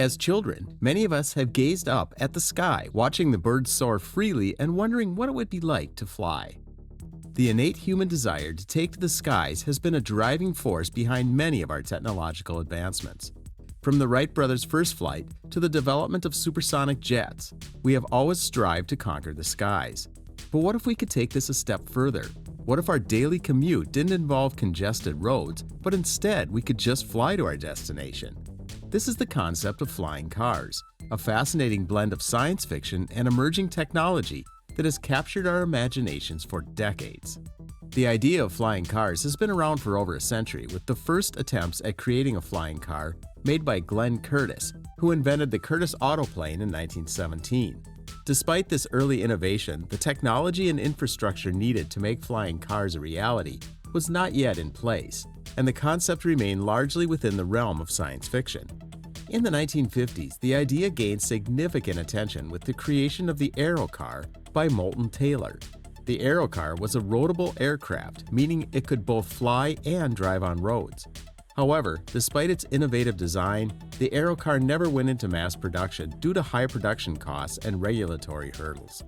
As children, many of us have gazed up at the sky, watching the birds soar freely and wondering what it would be like to fly. The innate human desire to take to the skies has been a driving force behind many of our technological advancements. From the Wright brothers' first flight to the development of supersonic jets, we have always strived to conquer the skies. But what if we could take this a step further? What if our daily commute didn't involve congested roads, but instead we could just fly to our destination? This is the concept of flying cars, a fascinating blend of science fiction and emerging technology that has captured our imaginations for decades. The idea of flying cars has been around for over a century, with the first attempts at creating a flying car made by Glenn Curtiss, who invented the Curtiss autoplane in 1917. Despite this early innovation, the technology and infrastructure needed to make flying cars a reality was not yet in place, and the concept remained largely within the realm of science fiction. In the 1950s, the idea gained significant attention with the creation of the Aerocar by Moulton Taylor. The Aerocar was a roadable aircraft, meaning it could both fly and drive on roads. However, despite its innovative design, the Aerocar never went into mass production due to high production costs and regulatory hurdles.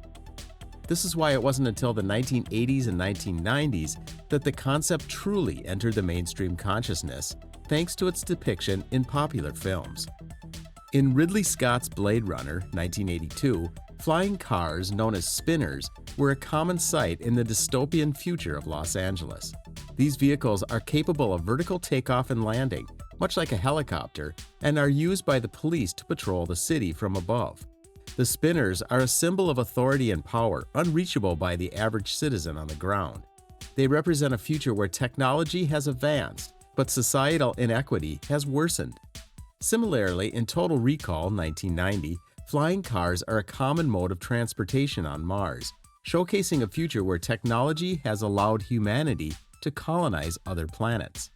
This is why it wasn't until the 1980s and 1990s that the concept truly entered the mainstream consciousness, thanks to its depiction in popular films. In Ridley Scott's Blade Runner 1982, flying cars known as spinners were a common sight in the dystopian future of Los Angeles. These vehicles are capable of vertical takeoff and landing, much like a helicopter, and are used by the police to patrol the city from above. The spinners are a symbol of authority and power, unreachable by the average citizen on the ground. They represent a future where technology has advanced, but societal inequity has worsened. Similarly, in Total Recall 1990, flying cars are a common mode of transportation on Mars, showcasing a future where technology has allowed humanity to colonize other planets.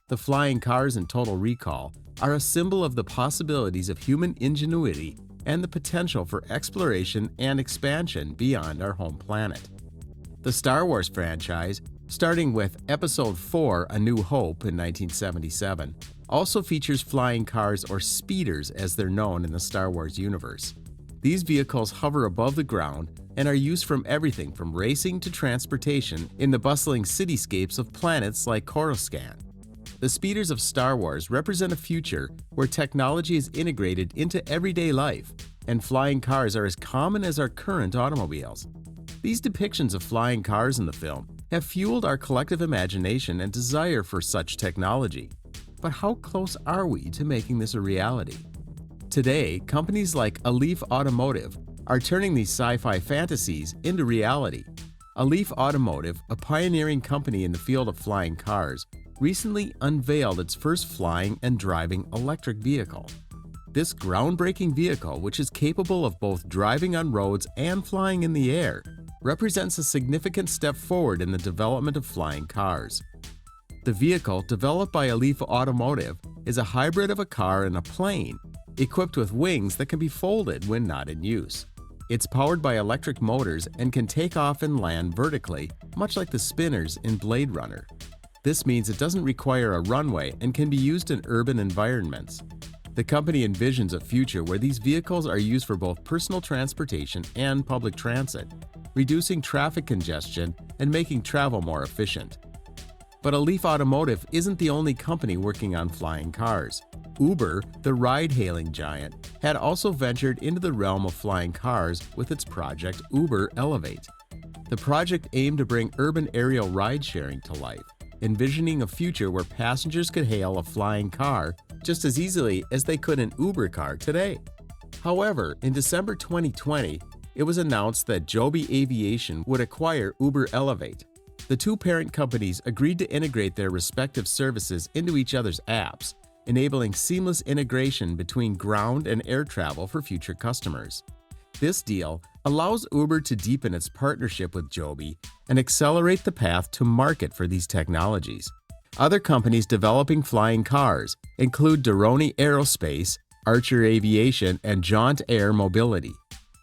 The flying cars in Total Recall are a symbol of the possibilities of human ingenuity and the potential for exploration and expansion beyond our home planet. The Star Wars franchise, starting with Episode 4: A New Hope in 1977, also features flying cars, or speeders as they're known in the Star Wars universe. These vehicles hover above the ground and are used from everything from racing to transportation in the bustling cityscapes of planets like Coruscant. The speeders of Star Wars represent a future where technology is integrated into everyday life, and flying cars are as common as our current automobiles. These depictions of flying cars in the film have fueled our collective imagination and desire for such technology. But how close are we to making this a reality? Today, companies like Alef Automotive are turning these sci-fi fantasies into reality. Alef Automotive, a pioneering company in the field of flying cars, recently unveiled its first flying and driving electric vehicle. This groundbreaking vehicle, which is capable of both driving on roads and flying in the air, represents a significant step forward in the development of flying cars. The vehicle, developed by Alef Automotive, is a hybrid of a car and a plane, equipped with wings that can be folded when not in use. It's powered by electric motors and can take off and land vertically, much like the spinners in Blade Runner. This means it doesn't require a runway and can be used in urban environments. The company envisions a future where these vehicles are used for both personal transportation and public transit, reducing traffic congestion and making travel more efficient. But Alef Automotive isn't the only company working on flying cars. Uber, the ride-hailing giant, had also ventured into the realm of flying cars with its project Uber Elevate. The project aimed to bring urban aerial ride-sharing to life, envisioning a future where passengers could hail a flying car just as easily as they could an Uber car today. However, in December 2020, it was announced that Joby Aviation would acquire Uber Elevate. The two parent companies agreed to integrate their respective services into each other's apps, enabling seamless integration between ground and air travel for future customers. This deal allows Uber to deepen its partnership with Joby and accelerate the path to market for these technologies. Other companies developing flying cars include Doroni Aerospace, Archer Aviation, and Jaunt Air Mobility.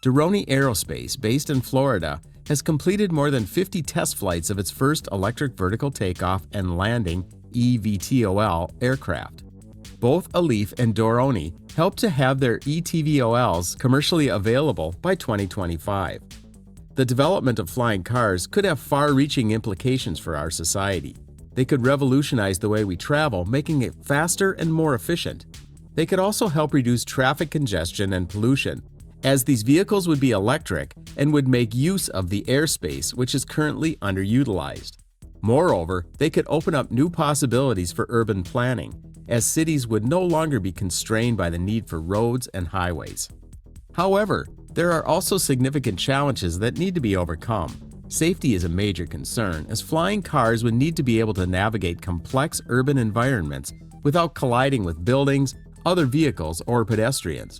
Doroni Aerospace, based in Florida, has completed more than 50 test flights of its first electric vertical takeoff and landing (eVTOL) aircraft. Both Alef and Doroni hope to have their eTVOLs commercially available by 2025. The development of flying cars could have far-reaching implications for our society. They could revolutionize the way we travel, making it faster and more efficient. They could also help reduce traffic congestion and pollution, as these vehicles would be electric and would make use of the airspace which is currently underutilized. Moreover, they could open up new possibilities for urban planning, as cities would no longer be constrained by the need for roads and highways. However, there are also significant challenges that need to be overcome. Safety is a major concern, as flying cars would need to be able to navigate complex urban environments without colliding with buildings, other vehicles, or pedestrians.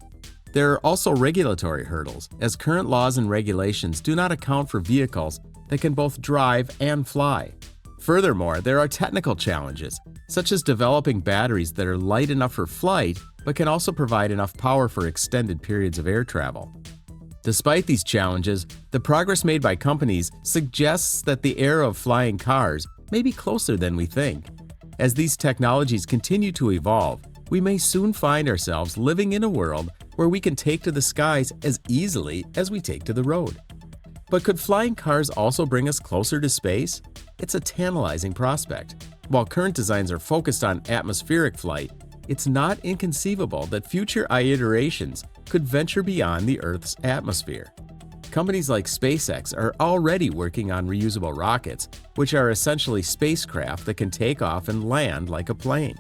There are also regulatory hurdles, as current laws and regulations do not account for vehicles that can both drive and fly. Furthermore, there are technical challenges, such as developing batteries that are light enough for flight but can also provide enough power for extended periods of air travel. Despite these challenges, the progress made by companies suggests that the era of flying cars may be closer than we think. As these technologies continue to evolve, we may soon find ourselves living in a world where we can take to the skies as easily as we take to the road. But could flying cars also bring us closer to space? It's a tantalizing prospect. While current designs are focused on atmospheric flight, it's not inconceivable that future iterations could venture beyond the Earth's atmosphere. Companies like SpaceX are already working on reusable rockets, which are essentially spacecraft that can take off and land like a plane.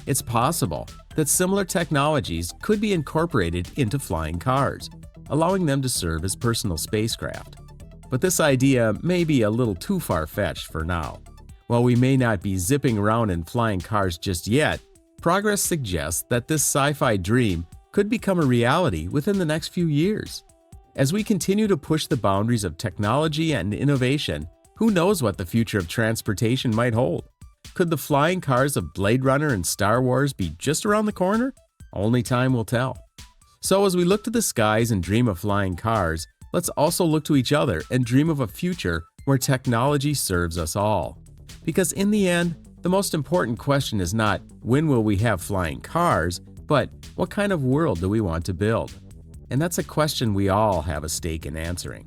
It's possible that similar technologies could be incorporated into flying cars, allowing them to serve as personal spacecraft. But this idea may be a little too far-fetched for now. While we may not be zipping around in flying cars just yet, progress suggests that this sci-fi dream could become a reality within the next few years. As we continue to push the boundaries of technology and innovation, who knows what the future of transportation might hold? Could the flying cars of Blade Runner and Star Wars be just around the corner? Only time will tell. So as we look to the skies and dream of flying cars, let's also look to each other and dream of a future where technology serves us all. Because in the end, the most important question is not when will we have flying cars, but what kind of world do we want to build? And that's a question we all have a stake in answering.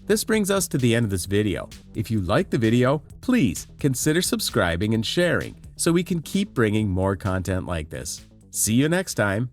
This brings us to the end of this video. If you like the video, please consider subscribing and sharing so we can keep bringing more content like this. See you next time.